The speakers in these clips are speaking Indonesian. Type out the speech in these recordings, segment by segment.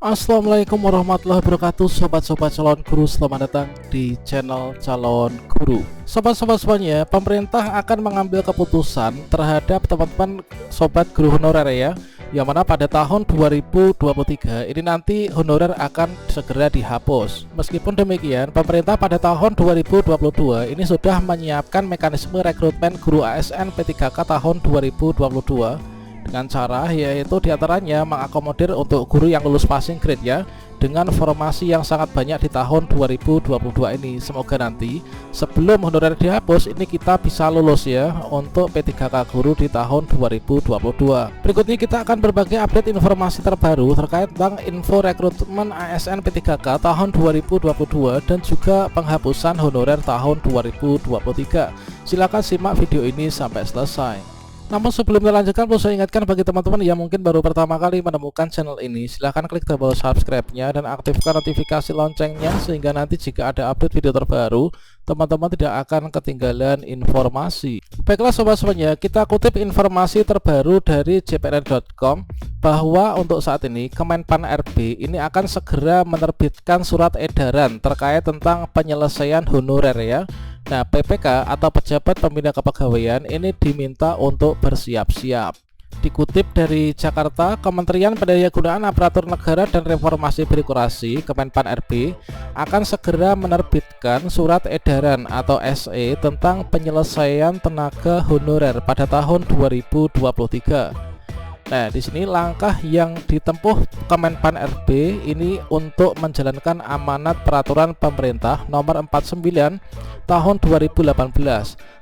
Assalamualaikum warahmatullahi wabarakatuh. Sobat-sobat calon guru, selamat datang di channel calon guru. Sobat-sobat semuanya, pemerintah akan mengambil keputusan terhadap teman-teman sobat guru honorer ya, yang mana pada tahun 2023 ini nanti honorer akan segera dihapus. Meskipun demikian, pemerintah pada tahun 2022 ini sudah menyiapkan mekanisme rekrutmen guru ASN P3K tahun 2022 dengan cara yaitu diantaranya mengakomodir untuk guru yang lulus passing grade ya, dengan formasi yang sangat banyak di tahun 2022 ini. Semoga nanti sebelum honorer dihapus ini kita bisa lulus ya untuk P3K guru di tahun 2022. Berikutnya kita akan berbagi update informasi terbaru terkait tentang info rekrutmen ASN P3K tahun 2022 dan juga penghapusan honorer tahun 2023. Silakan simak video ini sampai selesai. Namun sebelum dilanjutkan, perlu saya ingatkan bagi teman-teman yang mungkin baru pertama kali menemukan channel ini, silahkan klik tombol subscribe-nya dan aktifkan notifikasi loncengnya, sehingga nanti jika ada update video terbaru, teman-teman tidak akan ketinggalan informasi. Baiklah sobat semuanya, kita kutip informasi terbaru dari jpnn.com bahwa untuk saat ini Kemenpan RB ini akan segera menerbitkan surat edaran terkait tentang penyelesaian honorer ya. Nah, PPK atau pejabat pembina kepegawaian ini diminta untuk bersiap-siap. Dikutip dari Jakarta, Kementerian Pendayagunaan Aparatur Negara dan Reformasi Birokrasi Kemenpan RB akan segera menerbitkan surat edaran atau SE tentang penyelesaian tenaga honorer pada tahun 2023. Nah, di sini langkah yang ditempuh Kemenpan RB ini untuk menjalankan amanat peraturan pemerintah nomor 49 tahun 2018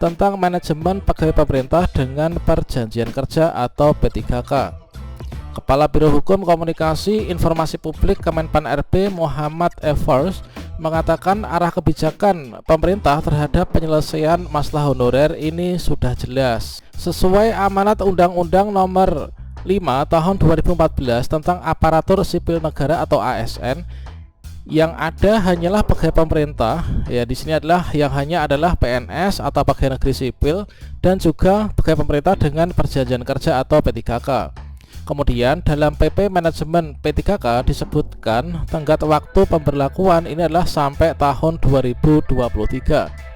tentang manajemen pegawai pemerintah dengan perjanjian kerja atau P3K. Kepala Biro Hukum Komunikasi Informasi Publik Kemenpan RB Muhammad Evers mengatakan arah kebijakan pemerintah terhadap penyelesaian masalah honorer ini sudah jelas sesuai amanat Undang-Undang nomor 5 tahun 2014 tentang aparatur sipil negara atau ASN. Yang ada hanyalah pegawai pemerintah ya, di sini adalah yang hanya adalah PNS atau pegawai negeri sipil dan juga pegawai pemerintah dengan perjanjian kerja atau P3K. Kemudian dalam PP manajemen P3K disebutkan tenggat waktu pemberlakuan ini adalah sampai tahun 2023.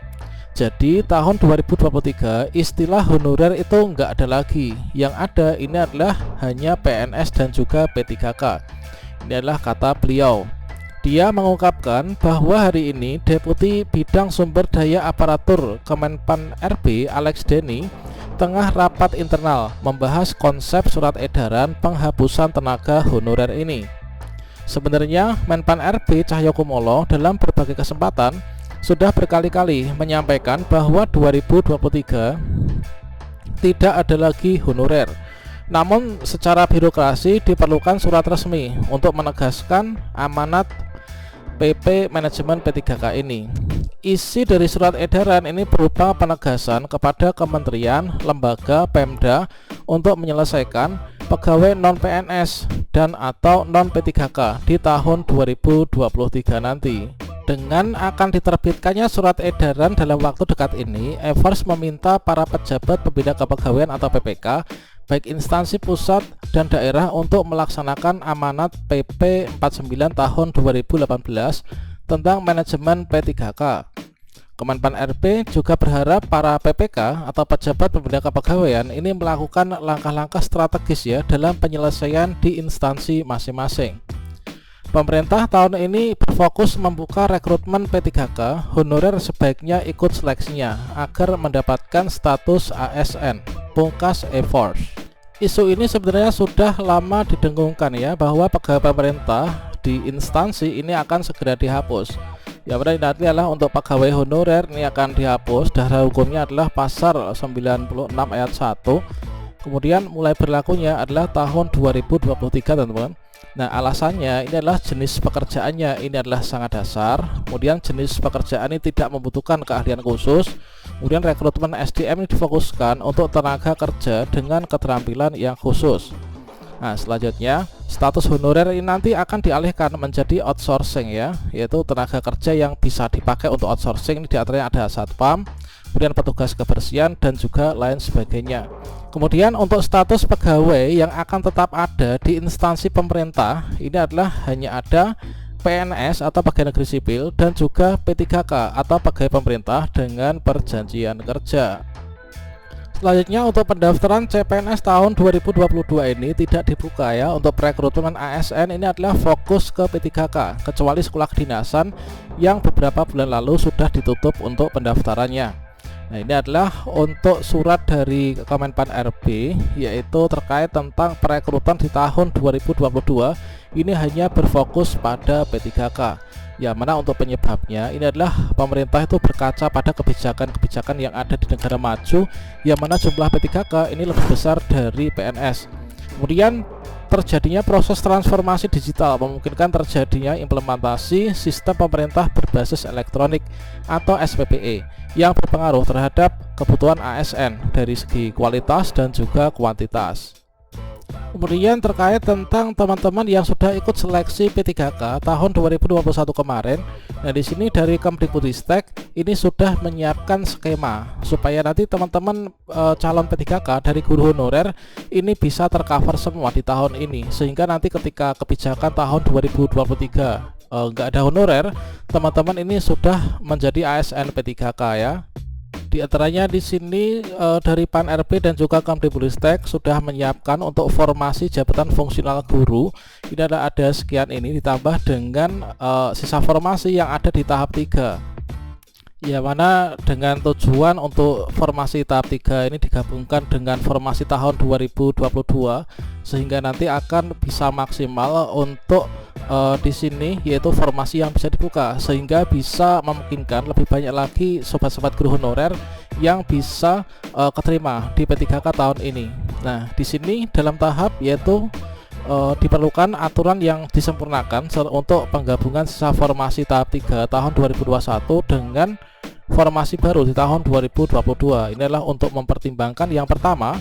Jadi tahun 2023 istilah honorer itu enggak ada lagi. Yang ada ini adalah hanya PNS dan juga P3K. Ini adalah kata beliau. Dia mengungkapkan bahwa hari ini Deputi Bidang Sumber Daya Aparatur Kemenpan RB Alex Denny tengah rapat internal membahas konsep surat edaran penghapusan tenaga honorer ini. Sebenarnya Menpan RB Cahyokumolo dalam berbagai kesempatan sudah berkali-kali menyampaikan bahwa 2023 tidak ada lagi honorer. Namun secara birokrasi diperlukan surat resmi untuk menegaskan amanat PP manajemen P3K ini. Isi dari surat edaran ini berupa penegasan kepada kementerian, lembaga, Pemda untuk menyelesaikan pegawai non-PNS dan atau non-P3K di tahun 2023 nanti. Dengan akan diterbitkannya surat edaran dalam waktu dekat ini, Evers meminta para pejabat pembina kepegawaian atau PPK baik instansi pusat dan daerah untuk melaksanakan amanat PP 49 tahun 2018 tentang manajemen P3K. Kemenpan RB juga berharap para PPK atau pejabat pembina kepegawaian ini melakukan langkah-langkah strategis ya dalam penyelesaian di instansi masing-masing. Pemerintah tahun ini berfokus membuka rekrutmen P3K, honorer sebaiknya ikut seleksinya agar mendapatkan status ASN, pungkas Evers. Isu ini sebenarnya sudah lama didengungkan ya, bahwa pegawai pemerintah di instansi ini akan segera dihapus. Yang berarti nanti adalah untuk pegawai honorer ini akan dihapus. Dasar hukumnya adalah pasal 96 ayat 1. Kemudian mulai berlakunya adalah tahun 2023 teman-teman. Nah, alasannya ini adalah jenis pekerjaannya ini adalah sangat dasar. Kemudian jenis pekerjaan ini tidak membutuhkan keahlian khusus. Kemudian rekrutmen SDM ini difokuskan untuk tenaga kerja dengan keterampilan yang khusus. Nah, selanjutnya status honorer ini nanti akan dialihkan menjadi outsourcing ya, yaitu tenaga kerja yang bisa dipakai untuk outsourcing. Ini diantaranya ada satpam, kemudian petugas kebersihan dan juga lain sebagainya. Kemudian untuk status pegawai yang akan tetap ada di instansi pemerintah ini adalah hanya ada PNS atau pegawai negeri sipil dan juga P3K atau pegawai pemerintah dengan perjanjian kerja. Selanjutnya untuk pendaftaran CPNS tahun 2022 ini tidak dibuka ya. Untuk perekrutan ASN ini adalah fokus ke P3K kecuali sekolah kedinasan yang beberapa bulan lalu sudah ditutup untuk pendaftarannya. Nah, ini adalah untuk surat dari Kemenpan RB yaitu terkait tentang perekrutan di tahun 2022 ini hanya berfokus pada P3K. Ya, mana untuk penyebabnya ini adalah pemerintah itu berkaca pada kebijakan-kebijakan yang ada di negara maju yang mana jumlah P3K ini lebih besar dari PNS. Kemudian terjadinya proses transformasi digital memungkinkan terjadinya implementasi sistem pemerintah berbasis elektronik atau SPPE yang berpengaruh terhadap kebutuhan ASN dari segi kualitas dan juga kuantitas. Kemudian terkait tentang teman-teman yang sudah ikut seleksi P3K tahun 2021 kemarin. Nah, di sini dari Kemdikbudristek ini sudah menyiapkan skema supaya nanti teman-teman calon P3K dari guru honorer ini bisa tercover semua di tahun ini, sehingga nanti ketika kebijakan tahun 2023 nggak ada honorer, teman-teman ini sudah menjadi ASN P3K ya. Di antaranya di sini dari Pan RB dan juga Kemdikbudristek sudah menyiapkan untuk formasi jabatan fungsional guru. Ini ada sekian ini ditambah dengan sisa formasi yang ada di tahap 3. Ya, mana dengan tujuan untuk formasi tahap 3 ini digabungkan dengan formasi tahun 2022 sehingga nanti akan bisa maksimal untuk di sini yaitu formasi yang bisa dibuka sehingga bisa memungkinkan lebih banyak lagi sobat-sobat guru honorer yang bisa keterima di P3K tahun ini. Nah, di sini dalam tahap yaitu diperlukan aturan yang disempurnakan untuk penggabungan sisa formasi tahap 3 tahun 2021 dengan formasi baru di tahun 2022. Ini adalah untuk mempertimbangkan yang pertama,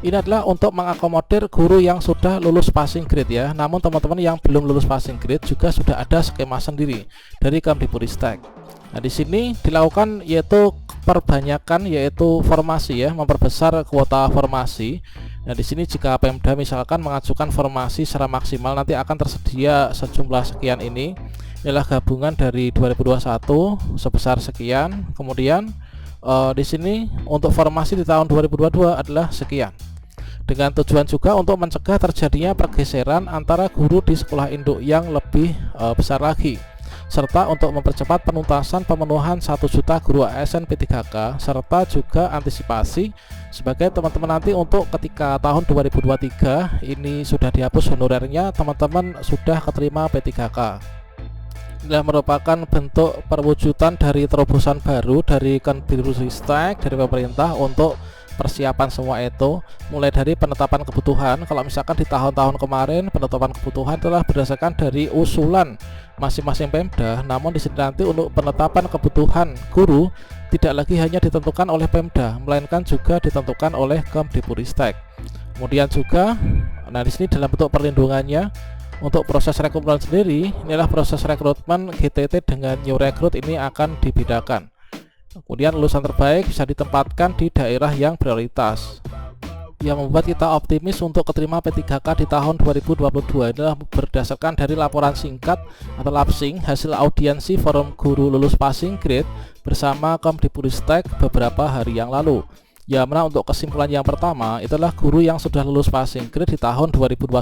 ini adalah untuk mengakomodir guru yang sudah lulus passing grade ya. Namun teman-teman yang belum lulus passing grade juga sudah ada skema sendiri dari Kemdikbudristek. Nah, di sini dilakukan yaitu perbanyakan yaitu formasi ya, memperbesar kuota formasi. Nah, di sini jika Pemda misalkan mengajukan formasi secara maksimal nanti akan tersedia sejumlah sekian ini. Inilah gabungan dari 2021 sebesar sekian. Kemudian di sini untuk formasi di tahun 2022 adalah sekian. Dengan tujuan juga untuk mencegah terjadinya pergeseran antara guru di sekolah induk yang lebih besar lagi, serta untuk mempercepat penuntasan pemenuhan 1 juta guru ASN P3K, serta juga antisipasi sebagai teman-teman nanti untuk ketika tahun 2023 ini sudah dihapus honorernya, teman-teman sudah keterima P3K. Ini merupakan bentuk perwujudan dari terobosan baru dari Kemdikbudristek dari pemerintah untuk persiapan semua itu, mulai dari penetapan kebutuhan. Kalau misalkan di tahun-tahun kemarin penetapan kebutuhan telah berdasarkan dari usulan masing-masing Pemda, namun di sini nanti untuk penetapan kebutuhan guru tidak lagi hanya ditentukan oleh Pemda, melainkan juga ditentukan oleh Kemdikbudristek. Kemudian juga, nah di sini dalam bentuk perlindungannya untuk proses rekrutmen sendiri, inilah proses rekrutmen GTT dengan new recruit ini akan dibedakan. Kemudian lulusan terbaik bisa ditempatkan di daerah yang prioritas. Yang membuat kita optimis untuk keterima P3K di tahun 2022 adalah berdasarkan dari laporan singkat atau lapsing hasil audiensi forum guru lulus passing grade bersama Kemdikbudristek beberapa hari yang lalu. Ya, mana untuk kesimpulan yang pertama itulah guru yang sudah lulus passing grade di tahun 2021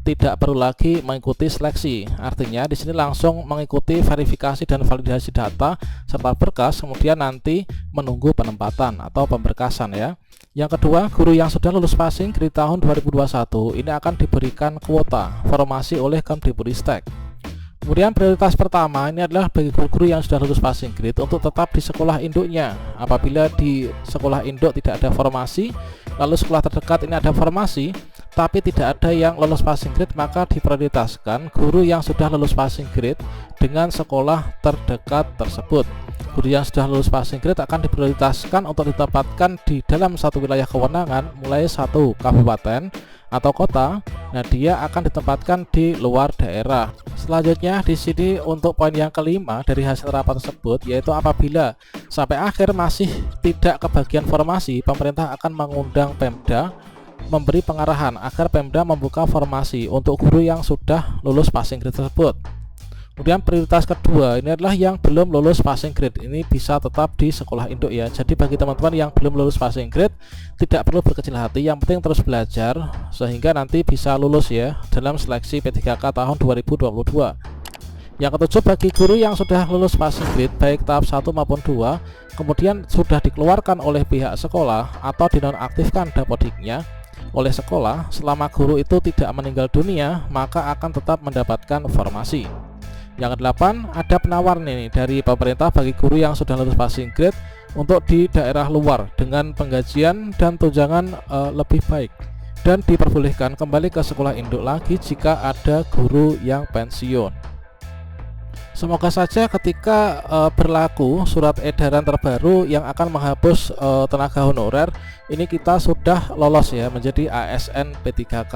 tidak perlu lagi mengikuti seleksi. Artinya di sini langsung mengikuti verifikasi dan validasi data serta berkas, kemudian nanti menunggu penempatan atau pemberkasan ya. Yang kedua, guru yang sudah lulus passing grade tahun 2021 ini akan diberikan kuota formasi oleh Kemdikbudristek. Kemudian prioritas pertama ini adalah bagi guru-guru yang sudah lulus passing grade untuk tetap di sekolah induknya. Apabila di sekolah induk tidak ada formasi, lalu sekolah terdekat ini ada formasi, tapi tidak ada yang lulus passing grade, maka diprioritaskan guru yang sudah lulus passing grade dengan sekolah terdekat tersebut. Guru yang sudah lulus passing grade akan diprioritaskan untuk ditempatkan di dalam satu wilayah kewenangan mulai satu kabupaten atau kota. Nah, dia akan ditempatkan di luar daerah. Selanjutnya di sini untuk poin yang kelima dari hasil rapat tersebut, yaitu apabila sampai akhir masih tidak kebagian formasi, pemerintah akan mengundang Pemda memberi pengarahan agar Pemda membuka formasi untuk guru yang sudah lulus passing grade tersebut. Kemudian prioritas kedua ini adalah yang belum lulus passing grade. Ini bisa tetap di sekolah induk ya. Jadi bagi teman-teman yang belum lulus passing grade tidak perlu berkecil hati, yang penting terus belajar sehingga nanti bisa lulus ya dalam seleksi P3K tahun 2022. Yang ketujuh, bagi guru yang sudah lulus passing grade baik tahap 1 maupun 2 kemudian sudah dikeluarkan oleh pihak sekolah atau dinonaktifkan dapodiknya oleh sekolah, selama guru itu tidak meninggal dunia maka akan tetap mendapatkan formasi. Yang kedelapan, ada penawaran ini dari pemerintah bagi guru yang sudah lulus passing grade untuk di daerah luar dengan penggajian dan tunjangan lebih baik, dan diperbolehkan kembali ke sekolah induk lagi jika ada guru yang pensiun. Semoga saja ketika berlaku surat edaran terbaru yang akan menghapus tenaga honorer ini kita sudah lolos ya menjadi ASN P3K.